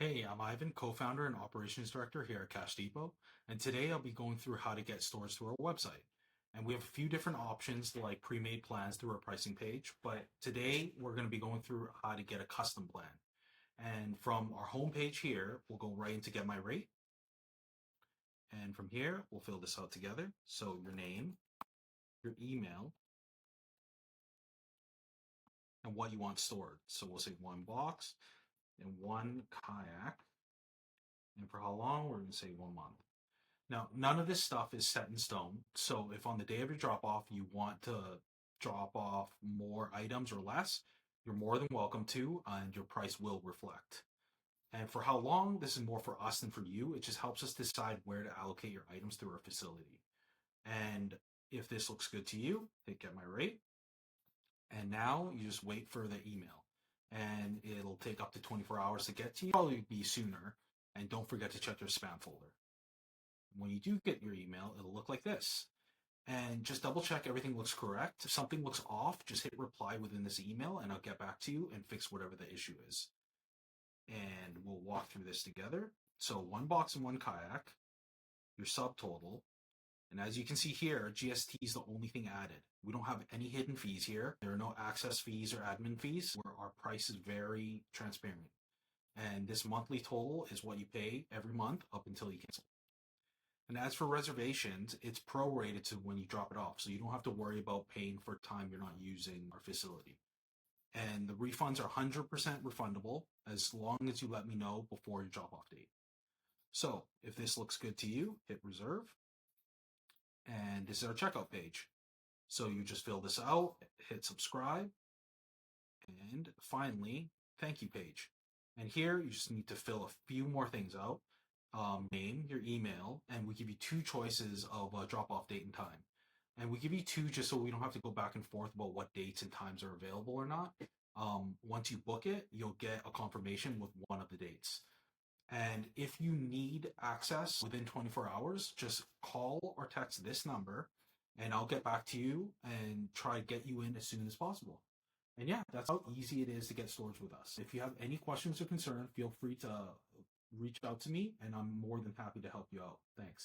Hey, I'm Ivan, co-founder and operations director here at Cash Depot, and today I'll be going through how to get stores to our website. And we have a few different options like pre-made plans through our pricing page, but today we're going to be going through how to get a custom plan. And from our homepage here, we'll go right into Get My Rate. And from here, we'll fill this out together. So your name, your email, and what you want stored. So we'll say one box and one kayak. And for how long, we're going to say 1 month. Now, none of this stuff is set in stone. So if on the day of your drop off you want to drop off more items or less, you're more than welcome to, and your price will reflect. And for how long, this is more for us than for you. It just helps us decide where to allocate your items through our facility. And if this looks good to you, hit Get My Rate. And now you just wait for the email. And it'll take up to 24 hours to get to you. Probably be sooner. And don't forget to check your spam folder. When you do get your email, it'll look like this. And just double check everything looks correct. If something looks off, just hit reply within this email and I'll get back to you and fix whatever the issue is. And we'll walk through this together. So one box and one kayak, your subtotal. And as you can see here, GST is the only thing added. We don't have any hidden fees here. There are no access fees or admin fees where our price is very transparent. And this monthly total is what you pay every month up until you cancel. And as for reservations, it's prorated to when you drop it off. So you don't have to worry about paying for time you're not using our facility. And the refunds are 100% refundable as long as you let me know before your drop off date. So if this looks good to you, hit reserve. And this is our checkout page. So you just fill this out, hit subscribe, and finally, thank you page. And here you just need to fill a few more things out. Name, your email, and we give you two choices of drop-off date and time. And we give you two just so we don't have to go back and forth about what dates and times are available or not. Once you book it, you'll get a confirmation with one of the dates. And if you need access within 24 hours, just call or text this number and I'll get back to you and try to get you in as soon as possible. And yeah, that's how easy it is to get storage with us. If you have any questions or concerns, feel free to reach out to me and I'm more than happy to help you out. Thanks.